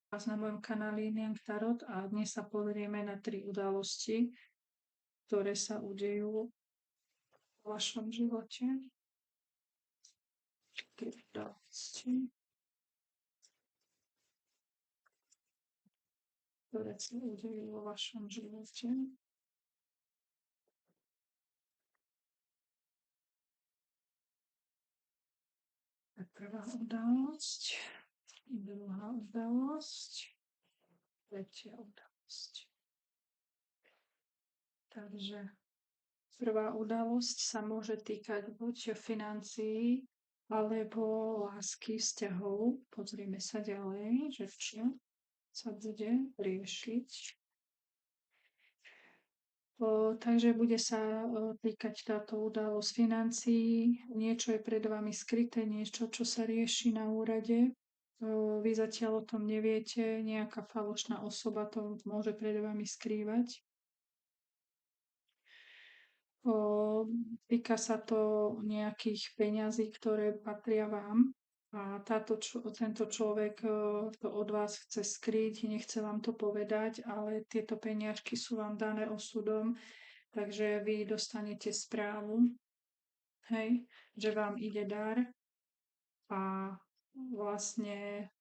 Vás na mojom kanáli Inian Tarot a dnes sa pozrieme na 3 udalosti, ktoré sa udejú v vašom živote. 3 udalosti, ktoré sa udejú vo vašom živote. Prvá udalosť, druhá udalosť, tretia udalosť. Takže prvá udalosť sa môže týkať buď financií, alebo lásky, vzťahov. Pozrime sa ďalej, že čo sa bude riešiť. Takže bude sa týkať táto udalosť financií. Niečo je pred vami skryté, niečo, čo sa rieši na úrade. Vy zatiaľ o tom neviete, nejaká falošná osoba to môže pred vami skrývať. Týka sa to nejakých peňazí, ktoré patria vám. A tento človek to od vás chce skryť, nechce vám to povedať, ale tieto peniažky sú vám dané osudom, takže vy dostanete správu, hej, že vám ide dar a vlastne,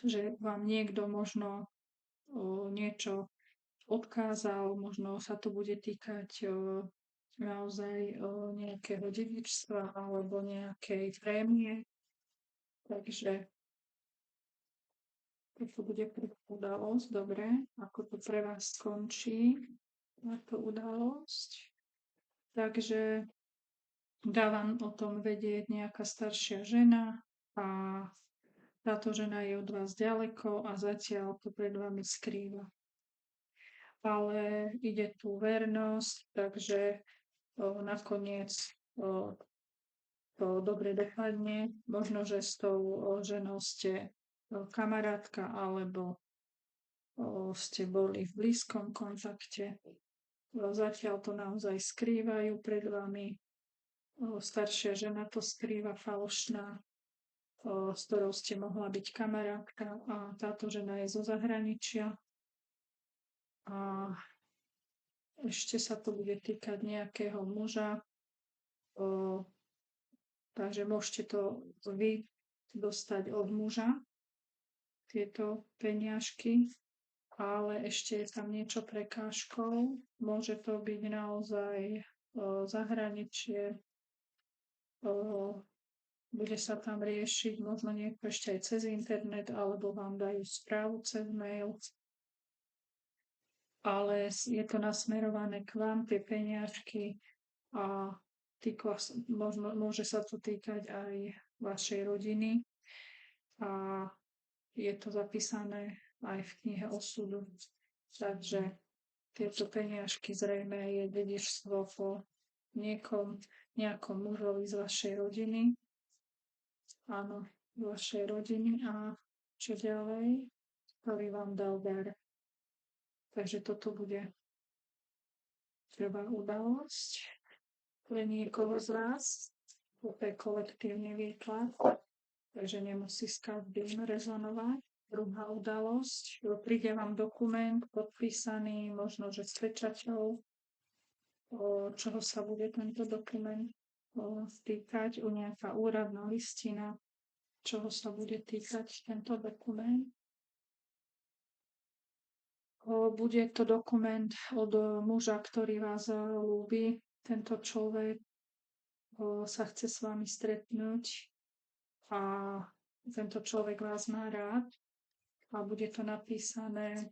že vám niekto možno niečo odkázal, možno sa to bude týkať naozaj nejakého dedičstva alebo nejakej prémie. Takže toto bude prvá udalosť. Dobre, ako to pre vás skončí táto udalosť. Takže dá vám o tom vedieť nejaká staršia žena a táto žena je od vás ďaleko a zatiaľ to pred vami skrýva. Ale ide tu vernosť, takže nakoniec to dobre dopadne. Možno, že s tou ženou ste kamarátka alebo ste boli v blízkom kontakte. Zatiaľ to naozaj skrývajú pred vami. Staršia žena to skrýva, falošná, s ktorou ste mohla byť kamarátka a táto žena je zo zahraničia. A ešte sa to bude týkať nejakého muža, takže môžete to vy dostať od muža, tieto peniažky, ale ešte je tam niečo prekážkou. Môže to byť naozaj zahraničie, bude sa tam riešiť možno niekto ešte aj cez internet, alebo vám dajú správu cez mail. Ale je to nasmerované k vám, tie peniažky, a môže sa to týkať aj vašej rodiny a je to zapísané aj v knihe osudu. Takže tieto peniažky zrejme je dedičstvo po nejakom mužovi z vašej rodiny. Áno, z vašej rodiny. A čo ďalej? Ktorý vám dal dar. Takže toto bude prvá udalosť pre niekoho z vás. Toto je kolektívny výklad, takže nemusí s každým rezonovať. Druhá udalosť, príde vám dokument podpísaný, možno že s pečaťou, čoho sa bude tento dokument týkať, nejaká úradná listina, čoho sa bude týkať tento dokument. Bude to dokument od muža, ktorý vás ľúbi. Tento človek sa chce s vami stretnúť a tento človek vás má rád a bude to napísané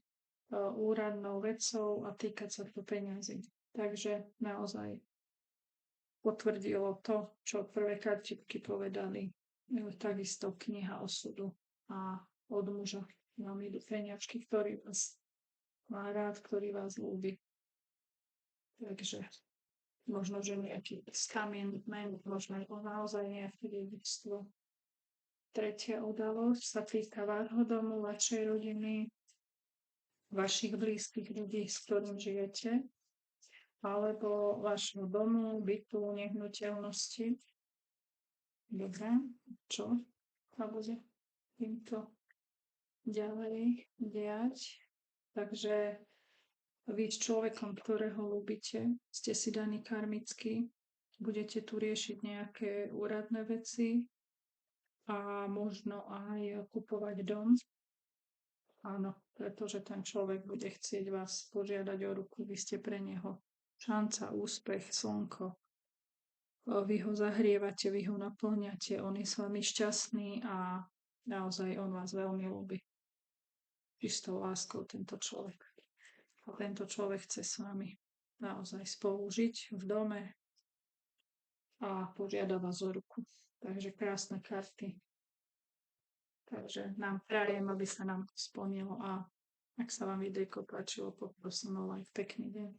úradnou vecou a týkať sa to peňazí. Takže naozaj potvrdilo to, čo prvé kartičky povedali. Takisto kniha osudu a od muža vám idú peňažky, ktorý vás má rád, ktorý vás ľúbi. Takže možno, že nejaký skamienment, možno naozaj nejaké dedičstvo. Tretia udalosť sa týka vášho domu, vašej rodiny, vašich blízkych ľudí, s ktorým žijete, alebo vašho domu, bytu, nehnuteľnosti. Dobre, čo? A bude týmto ďalej diať. Takže vy s človekom, ktorého ľúbite, ste si daní karmicky, budete tu riešiť nejaké úradné veci a možno aj kupovať dom. Áno, pretože ten človek bude chcieť vás požiadať o ruku, vy ste pre neho šanca, úspech, slnko. Vy ho zahrievate, vy ho naplňate, on je s vami šťastný a naozaj on vás veľmi ľúbi. Čistou láskou tento človek. A tento človek chce s vami naozaj spolu žiť v dome a požiada vás o ruku. Takže krásne karty. Takže nám prajem, aby sa nám to splnilo a ak sa vám videjko páčilo, poprosím o like. Pekný deň.